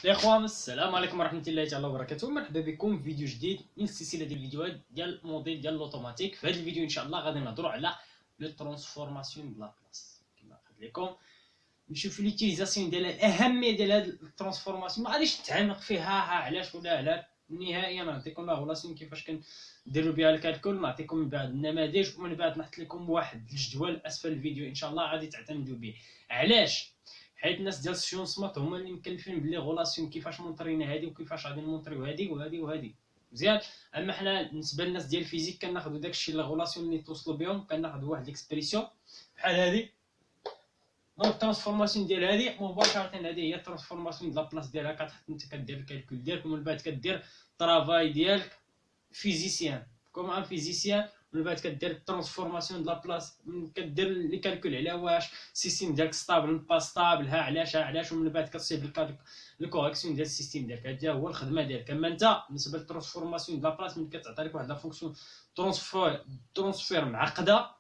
الاخوان السلام عليكم ورحمه الله تعالى وبركاته. مرحبا بكم في فيديو جديد من سلسله ديال الفيديوهات ديال الموديل ديال لوطوماتيك. في هذا الفيديو ان شاء الله غادي نهضروا على لو ترانسفورماسيون بلا بلاص. كما قلت لكم نشوف ليتيزاسيون ديال الاهميه ديال هذه الترانسفورماسيون. ما غاديش نتعمق فيها علاش ولا لا نهائيا. نعطيكم لا غولاسيون كيفاش كنديروا بها الكالكول، نعطيكم من بعد النماذج ومن بعد نحط لكم واحد الجدول اسفل الفيديو ان شاء الله غادي تعتمدوا به. علاش؟ حيت الناس ديال السيونسمات هما اللي مكلفين بلي غولاسيون كيفاش مونطرينا هادي وكيفاش غادي نمونطريو هادي وهادي وهادي مزيان. اما حنا بالنسبه للناس ديال الفيزيك كناخذوا داكشي لا غولاسيون اللي توصلوا بهم، كناخذوا واحد ليكسبريسيون بحال هادي. دونك الترانسفورماسيون ديال هادي مباشره هادي هي الترانسفورماسيون ديال لابلاص ديالها. كتحط انت كدير الكالكول ديالك ومن بعد كدير طرافاي ديالك فيزيسيان كوم ان فيزيسيان. من بعد كدير الترانسفورماسيون ديال لابلاص، كدير لي كالكول على واش السيستيم ديالك ستابل با ستابل، ها علاش ومن بعد كتصيب الكوريكسيون ديال السيستيم ديالك. هذا هو الخدمه ديالك. اما انت بالنسبه للترانسفورماسيون ديال لابلاص ملي كتعطي لك واحد لا فونكسيون ترانسفير معقده،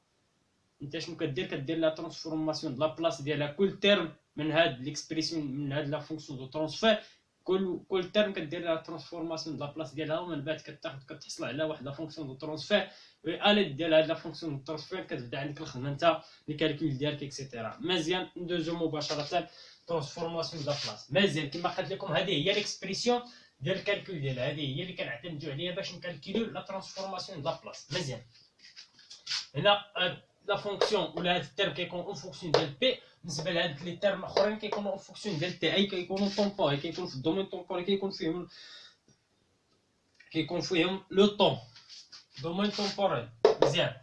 انت شنو كدير لا ترانسفورماسيون ديال لابلاص ديالها. كل تيرم من هاد ليكسبريسيون من هاد لا فونكسيون دو ترانسفير، كل تيرم كدير لها ترانسفورماسيون ديال لابلاص ديالها ومن بعد كتحصل على واحد لا فونكسيون دو ترانسفير. واليد ديال هاد لا فونكسيون دو ترانسفير كتبدا عندك الخدمه انت لي كالكول ديالك اكسيتيرا. مزيان ندوزو مباشره ترانسفورماسيون ديال لابلاص. مزيان كما قلت لكم هذه هي ليكسبريسيون ديال الكالكول ديالها، هذه هي اللي كنعتمدوا عليها باش نكالكيلو لا ترانسفورماسيون ديال لابلاص. مزيان هنا لا فونكسيون ولا هذا الترم كيكون اون فونكسيون ديال بي. بالنسبه لهاد لي تيرم الاخرين كيكونوا اون فونكسيون ديال تي اي، كيكونوا طومبوري، كيكون في الدومين طومبوري، كيكون فيهم لو طون دومين طومبوري. مزيان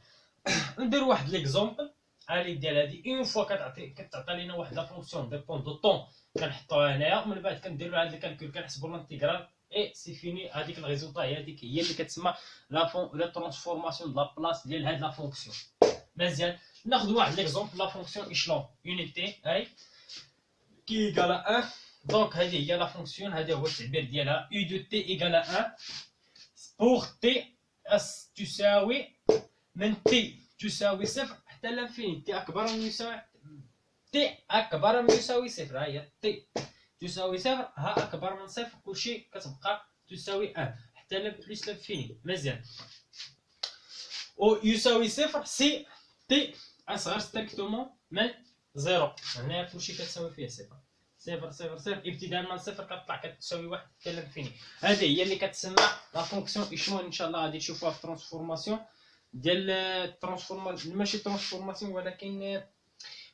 ندير واحد ليكزومبل على ديال هادي. اون فوا كتعطي لينا واحد لا فونكسيون ديبون دو طون كنحطوها هنايا ومن بعد كنديروا هاد الكالكول كنحسبوا الانتيغرال اي سي فيني. هذيك الريزولطا هي اللي كتسمى لا ترانسفورماسيون دو لا بلاص ديال هاد لا فونكسيون. مزيان ناخذ واحد ليكزومبل لا فونكسيون ايشلون يونيتي هاي كي ايكال 1. دونك هذه هي لا فونكسيون، هذا هو التعبير ديالها يو دو تي ايكال 1 بور تي اس تساوي من تي تساوي صفر حتى لانفيني. تي اكبر من يساوي صفر. ها هي تي تساوي صفر، ها اكبر من صفر، كلشي كتبقى تساوي 1 حتى ل بلس لانفيني. مزيان و يساوي صفر سي تي اصغر ستريكتومون من زيرو. هنا كلشي كتساوي فيه صفر صفر صفر صفر ابتداء من صفر كتطلع كتساوي واحد حتى لانفيني. هذه هي اللي كتسمى لا فونكسيون ايشلون. ان شاء الله غادي تشوفوها في الترانسفورماسيون ديال الترانسفورماسيون، ماشي ترانسفورماسيون ولكن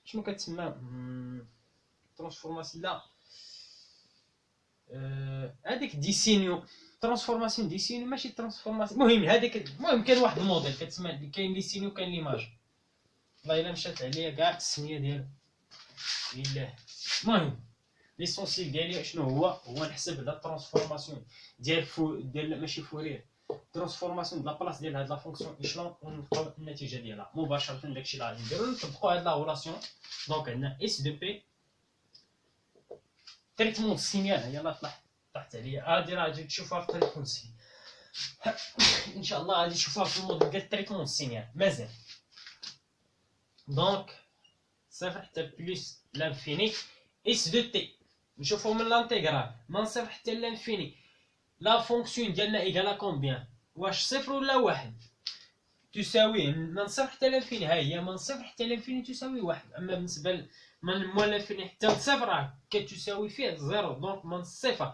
شنو كتسمى ترانسفورماسيون لا هذيك ديسينيو. ترانسفورماسيون ديسينيو ماشي ترانسفورماسيون. المهم هذيك كاين واحد الموديل كتسمى كاين ديسينيو كاين ليماج. والله الا مشات عليا كاع التسميه ديالو لله. المهم ليسونسيال ديالي شنو هو نحسب لا ترانسفورماسيون ديال ماشي فورير، ترانسفورماسيون ديال لا بلاص ديال هاد لا فونكسيون ايشلون ونلقاو النتيجه ديالها مباشره. داكشي اللي غادي نديرو نطبقوا هاد لا ريلاسيون. دونك عندنا اس دو بي تريتمون السينيال. يلاه طلعت عليا غادي غادي تشوفوها في تريتمون السينيال ان شاء الله. غادي تشوفوها في الموديل ديال تريتمون السينيال. مازال دونك صفر حتى بلس لانفيني اس دو تي. نشوفو من لانتيغرال من صفر حتى لانفيني لا فونكسيون ديالنا ايكالا كومبيان، واش صفر ولا واحد. تساوي من صفر حتى لانفيني، ها هي من صفر حتى لانفيني تساوي واحد. اما بالنسبه من موال لانفيني حتى لصفر راه كتساوي فيه زيرو. دونك من صفر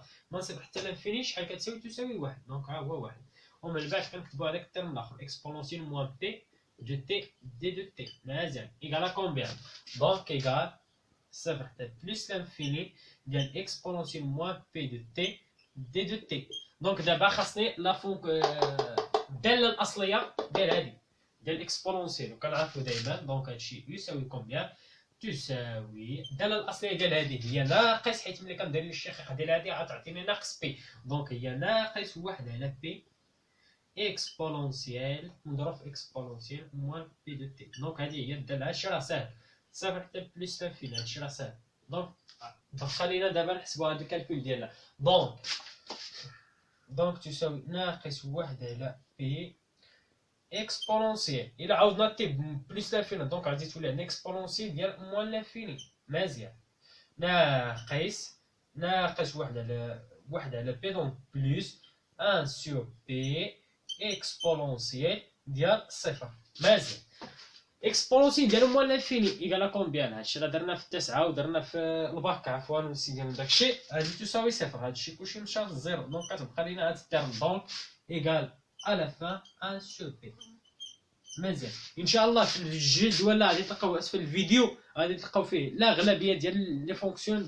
حتى لانفيني شحال كتساوي؟ تساوي واحد. دونك ها هو واحد. ومن بعد كنكتبوا هذاك الترم الاخر اكسبونونسيال موان بي دو تي دي دو تي. مزيان ايكالا كومبيان؟ دونك ايكال صفر حتى بلس لانفيني ديال اكسبونونسيال موان بي دو تي دي دو تي. دونك دابا خاصني لا فونك الداله الاصليه ديال هادي ديال اكسبونونسيال وكنعرفوا دائما. دونك هادشي يساوي كومبيان؟ تساوي الداله الاصليه ديال هادي هي ناقص، حيت ملي كندير الشقيقه ديال هادي غتعطيني ناقص بي. دونك هي ناقص واحد على بي اكسبونونسيال مضروب في اكسبونونسيال موان بي دو تي. دونك هادي هي الداله. هادشي راه ساهل، صفر حتى بلس لانفيني، هادشي راه ساهل. دونك بقى لينا دابا نحسبوا هاد الكالكول ديالنا. دونك تساوي ناقص واحد على بي اكسبونونسيال. الى عاودنا تي بلس لانفيني دونك غادي تولي عندنا اكسبونونسيال ديال موان لانفيني. مزيان ناقص ناقص واحد على بي، دونك بلوس 1 سور بي اكسبونونسيال ديال صفر. مزيان. اكسبونونسيال ديالو موال لانفيني ايكالا كومبيان؟ هادشي راه درنا في التاسعه ودرنا في الباك، عفوا نسينا داكشي. هادي تساوي صفر، هادشي كلشي مشى للزيرو، دونك كتبقى لينا هاد التيرم دونك ايكال على فان 1 سور بي. مزيان. ان شاء الله في الجدول اللي غادي تلقاو اسفل الفيديو غادي تلقاو فيه الاغلبيه ديال لي فونكسيون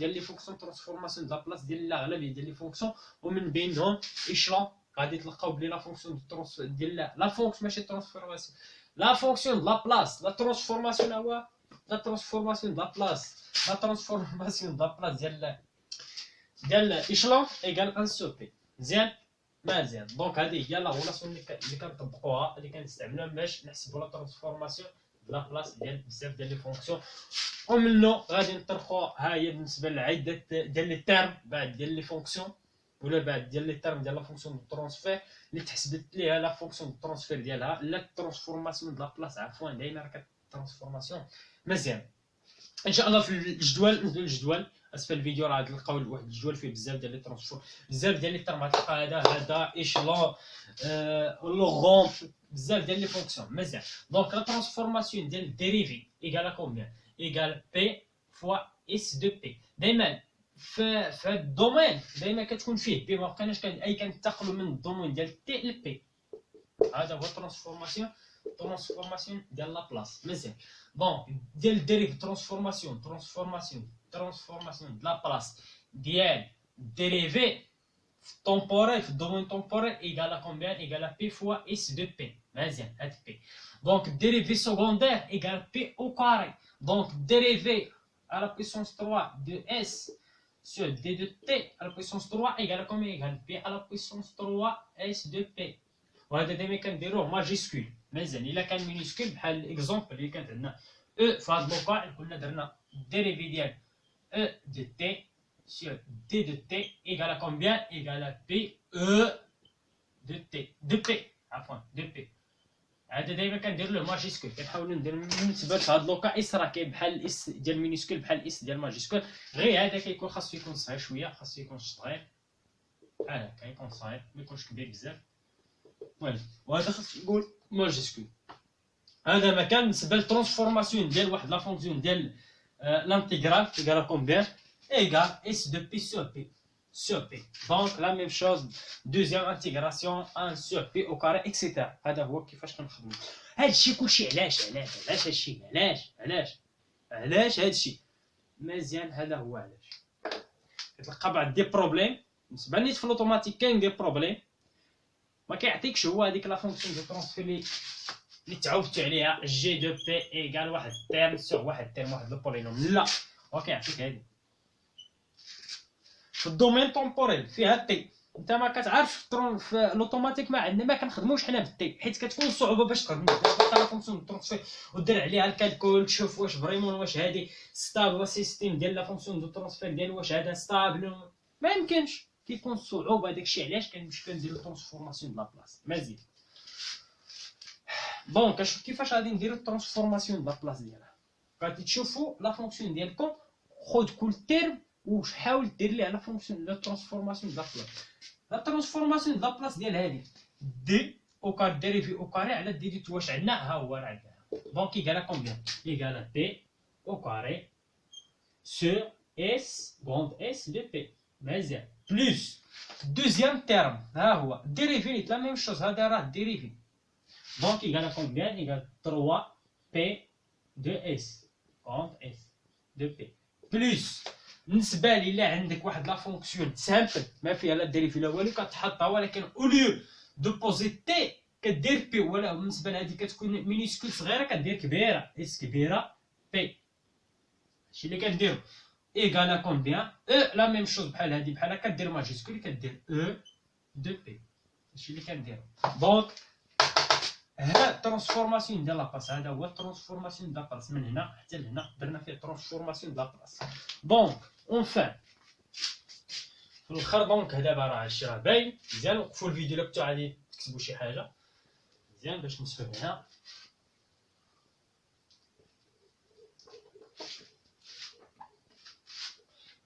ترانسفورماسيون دو لابلاص ديال الاغلبيه ديال لي فونكسيون، ومن بينهم ايشلون غادي تلقاو بلي لا فونكسيون ديال لا فونكسيون ماشي ترانسفورماسيون، لا فونكسيون دو لابلاص، لا ترانسفورماسيون هو لا ترانسفورماسيون دو لابلاص، لا ترانسفورماسيون دو لابلاص ديال ايشلون ايكال 1 سو بي. مزيان. مزيان. دونك هذه هي لا غولاسيون اللي كنطبقوها، اللي كنستعملوها باش نحسبوا لا ترانسفورماسيون لا بلاص ديال بزاف ديال لي فونكسيون، ومنو غادي نطرقوا. ها هي بالنسبه لعده ديال لي تيرم بعد ديال لي فونكسيون، ولا بعد ديال لي تيرم ديال لا فونكسيون دو ترانسفير اللي تحسبت ليها لا فونكسيون دو ترانسفير ديالها، لا ترانسفورماسيون دو لا بلاص عفوا دايما راه ترانسفورماسيون. مزيان. ان شاء الله في الجدول نزلوا الجدول اسفل الفيديو، راه تلقاو واحد الجدول فيه بزاف ديال لي ترانسفور، بزاف ديال لي ترم، غتلقى هذا ايشلون لوغون، بزاف ديال لي فونكسيون. مزيان. دونك لا ترانسفورماسيون ديال ديريفي ايكالا كومبيان؟ ايكال بي فوا اس دو بي. دائما في هذا الدومين دائما كتكون فيه بي، ما بقيناش كننتقلوا من الدومين ديال تي لبي. هذا هو ترانسفورماسيون ديال لا بلاص. مزيان. دونك ديال ديريف ترانسفورماسيون ديال لا بلاص ديال ديريفي في التومبوريل، في الدومين تومبوريل ايكالا كومبيان؟ ايكالا بي فوا اس دو بي. مزيان. هاد بي. دونك ديريفي سكوندير ايكال بي او كاري، دونك ديريفي على بويسونس 3 دو اس sur d de t à la puissance 3 égale à combien? Égale p à la puissance 3 s de p. وهذا دائما كنديروه ماجيسكول. مزيان. الا كان مينيسكول بحال الاكزومبل اللي كانت عندنا او في هذا الموقع، كنا درنا ديريفي ديال او دو تي سور دي دو تي ايكال كومبيان؟ ايكال بي او دو تي دو بي، عفوا دو بي. هذا دائما كندير له ماجيسكول، كنحاولوا ندير بالنسبه لهذا اللوكا اس راه كاين بحال الاس ديال مينيسكول بحال الاس ديال ماجيسكول، غير هذا كيكون خاصو يكون صغير شويه، خاصو يكون صغير بحال هكا، يكون صغير ما يكونش كبير بزاف. وهذا خاص يقول ماجيسكول. هذا مكان بالنسبه للترانسفورماسيون ديال واحد لا فونكسيون ديال l'intégral égale à combien? Égale S de P sur P. Sur P. Donc la même chose, deuxième intégration 1 sur P au carré, etc. هذا هو كيفاش كنخدمو. هادشي كلشي علاش هادشي علاش هادشي. مزيان. هذا هو علاش كتلقى بعض دي بروبليم بالنسبه لي في الاوتوماتيك، كاين دي بروبليم ما كيعطيكش هو هذيك لا فونكسيون دو ترانسفير اللي تعودتو عليها جي دو بي ايكال واحد تيرم سور واحد تيرم واحد البولينوم، لا هو كيعطيك هادي في الدومين تومبوريل فيها تي. انت ما كتعرفش في الاوتوماتيك ما عندنا ما كنخدموش حنا بالتي، حيت كتكون صعوبه باش تخدم لا فونكسيون دو ترانسفير ودير عليها الكالكول، تشوف واش فريمون واش هادي ستابل سيستيم ديال لا فونكسيون دو ترانسفير ديال واش هذا ستابل، ما يمكنش، كيكون صعوبه. داكشي علاش كنمشي كنديرو ترانسفورماسيون دو لابلاص. مزيان. دونك كيفاش غادي نديرو الترانسفورماسيون دو لابلاص ديالها؟ غادي تشوفوا لا فونكسيون ديالكم، خذ كل تيرم وحاول دير ليه لا فونكسيون دو ترانسفورماسيون دو لابلاص. لا ترانسفورماسيون دو لابلاص ديال هذه دي او كار ديريفي او كاري على دي ديت واش عندنا، ها هو راه عندنا. دونك ايكالا كومبيان؟ ايكالا بي او كاري سور اس غوند اس دو بي. مزيان. بلوس دوزيام تيرم ها هو ديريفي لا ميم شوز، هذا راه ديريفي. دونك ايكالا كومبيان؟ ايكال 3 بي دو اس غوند اس دو بي. بلوس بالنسبه لي الا عندك واحد لا فونكسيون سامبل ما فيها لا ديريفي لا والو كتحطها، ولكن اوليو دو بوزي تي كدير بي، ولا بالنسبه لهادي كتكون مينيسكول صغيره كدير كبيره اس كبيره بي. هادشي اللي كنديرو. ايكالا كومبيان؟ او لا ميم شوز بحال هادي، بحال هكا دير ماجيسكول كدير او دو بي. هادشي اللي كنديرو. دونك هنا الترانسفورماسيون ديال لابلاص، هذا هو الترانسفورماسيون ديال لابلاص، من هنا حتى لهنا درنا فيه ترانسفورماسيون ديال لابلاص. دونك اونفان في الاخر، دونك دابا راه هادشي راه باين مزيان. وقفوا الفيديو الا كنتو غادي تكتبوا شي حاجه مزيان باش نصفيو هنا.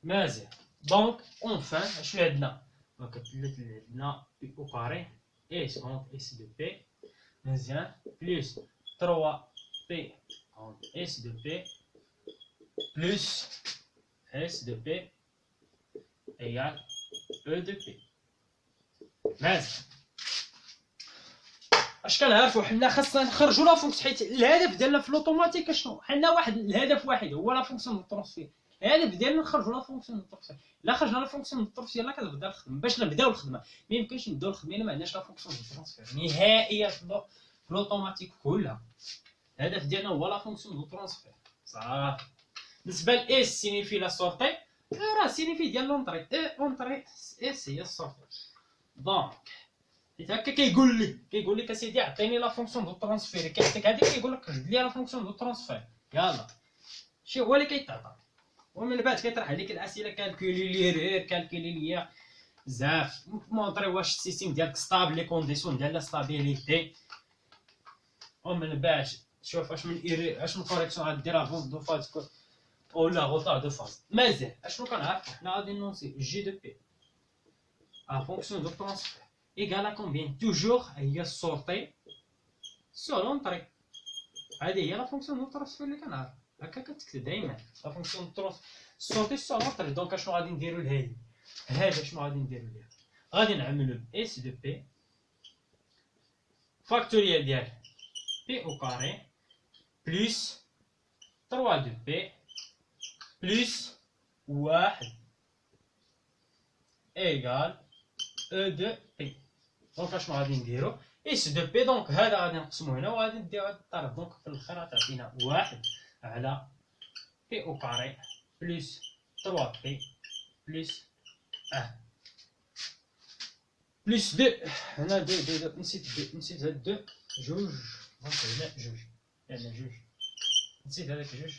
مزيان. دونك اونفان شنو عندنا؟ دونك الثلاث اللي عندنا بي او كاري اس اون اس دو بي مزيان بلس 3 بي اون اس دو بي بلس اس دو بي ايال او دو بي. مزيان اش كنعرفوا حنا خاصنا نخرجوا لا فونكسيون، حيت الهدف ديالنا في الاوتوماتيك شنو؟ حنا واحد الهدف واحد هو لا فونكسيون دو ترونسفير. الهدف ديالنا نخرجوا لا فونكسيون دو ترونسفير. الا خرجنا لا فونكسيون دو ترونسفير لا كتبدا الخدمه. باش نبداو الخدمه ما يمكنش نبداو الخدمه الا ما عندناش لا فونكسيون دو ترونسفير نهائيا في الاوتوماتيك كلها. الهدف ديالنا هو لا فونكسيون دو ترونسفير صافي. بالنسبه ل اس سينيفي لا سورتي، راه سينيفي ديال لونطري اونطري اس هي السورتي. دونك حيت هكا كيقول لك اسيدي عطيني لا فونكسيون دو ترونسفير، كيعطيك هذيك كيقول لك رد لي لا فونكسيون دو ترونسفير. يلا شي هو اللي كيتعطى، ومن بعد كيطرح عليك الاسئله كالكولي ليرير كالكولي ليا بزاف مونطري واش السيستيم ديالك ستابل لي كونديسيون ديال لا ستابيليتي، ومن بعد شوف اش من اش من كوريكسيون غدير افونس دو فاز ولا غوطار دو فاز. مازال اشنو كنعرفو حنا غادي نونسي جي دو بي ا فونكسيون دو ترونسفير ايكال ا كومبيان توجور هي السورتي سو لونطري. هذه هي لا فونكسيون دو ترونسفير اللي كنعرف هكا كتكتب دائما لا فونكسيون دو ترونسفير سورتي سو لونطري. دونك اشنو غادي نديرو لهادي هذا شنو غادي نديرو ليها؟ غادي نعملو اس دو بي فاكتوريال ديال بي او كاري بلس 3 دو بي بلس 1 ايكال او دو بي. دونك اشنو غادي نديرو؟ اس دو بي. دونك هذا غادي نقسمو هنا وغادي نديرو هاد الطرف. دونك في الاخر غتعطينا 1 على بي او كاري بلس 3 بي بلس 1 بلس 2 هنا 2 نسيت هاد 2 جوج. دونك هنا جوج هنا جوج نسيت هذاك جوج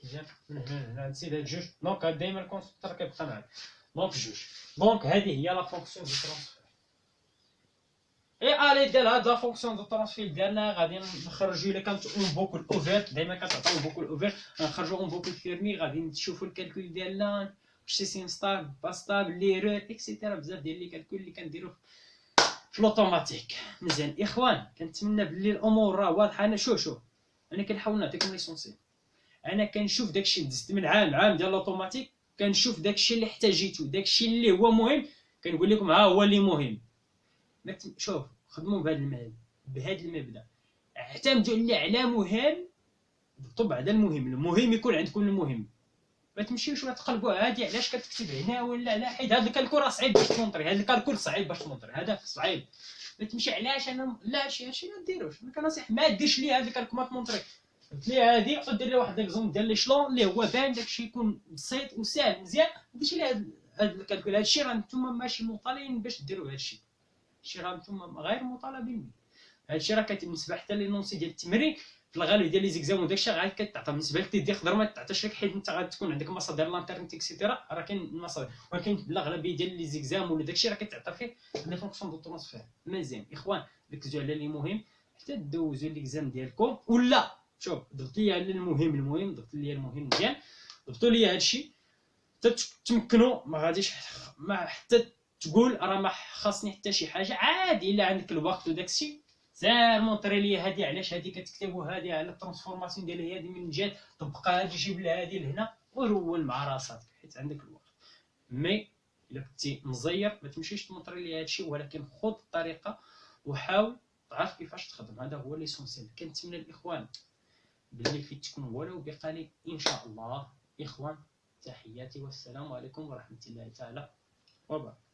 مزيان هنا نسيت هاد جوج. دونك دايما الكونستركتور كيبقى معاك دونك جوج. دونك هذه هي لا فونكسيون دو ترونسفير. اي الي ديال هاد لا فونكسيون دو ترونسفير ديالنا غادي نخرجوا الا كانت اون بوكل اوفيرت دائما كتعطيو بوكل اوفيرت نخرجوا اون بوكل فيرمي. غادي نشوفوا الكالكول ديالنا واش سي ستابل با ستابل ليرور اكسيتيرا بزاف ديال لي كالكول اللي كنديروا في الاوتوماتيك. مزيان اخوان كنتمنى باللي الامور راه واضحه. انا شوف انا كنحاول نعطيكم ليسونسيال. انا كنشوف داكشي دزت من عام ديال الاوتوماتيك كنشوف داكشي اللي احتاجيتو داكشي اللي هو مهم كنقول لكم ها هو اللي مهم. شوف خدموا بهذا المبدا اعتمدوا على مهم ضبطوا بعد المهم يكون عندكم المهم. ما تمشيوش وتقلبوا هادي علاش كتكتب هنا ولا لا حيت هذا الكالكول راه صعيب باش تمونطري. هذا الكالكول صعيب باش تمونطري هذا صعيب. ما تمشي علاش انا لا شي ما ديروش. انا كنصيح ما ديرش لي هذا الكالكول ما تمونطري. قلت لي هادي ودير لي واحد ليكزومبل ديال لي شلون اللي هو بان داكشي يكون بسيط وسهل مزيان. ديرش لي هذا الكالكول. هادشي راه نتوما ماشي مطالبين باش ديروا هادشي. هادشي راه نتوما غير مطالبين به. هادشي راه بالنسبه حتى لي نونسي ديال التمرين في الغالب ديال لي زيكزام وداكشي غادي كتعطى. بالنسبه لك تيدي يقدر ما تعطيش لك حيت انت غادي تكون عندك مصادر الانترنت اكسيتيرا راه كاين المصادر. ولكن الاغلبيه ديال لي زيكزام ولا داكشي راه كتعطى فيه لي فونكسيون دو ترونسفير. مزيان اخوان ركزوا على اللي مهم حتى دوزوا ليكزام ديالكم ولا شوف ضغط لي على المهم ضغط لي المهم مزيان ضبطوا لي هادشي حتى تمكنوا. ما غاديش ما حتى تقول راه ما خاصني حتى شي حاجه عادي الا عندك الوقت وداكشي سير مونطري لي هادي علاش هادي كتكتب وهادي على الترانسفورماسيون ديال هادي من جهه طبقها هادي جيب لها هادي لهنا ورول مع راسك حيت عندك الوقت. مي الا كنتي مزير ما تمشيش تمونطري لي هادشي ولكن خذ الطريقه وحاول تعرف كيفاش تخدم. هذا هو ليسونسيال. كنتمنى الاخوان باللي فيتكم ولو بقليل ان شاء الله. اخوان تحياتي والسلام عليكم ورحمه الله تعالى وبركاته.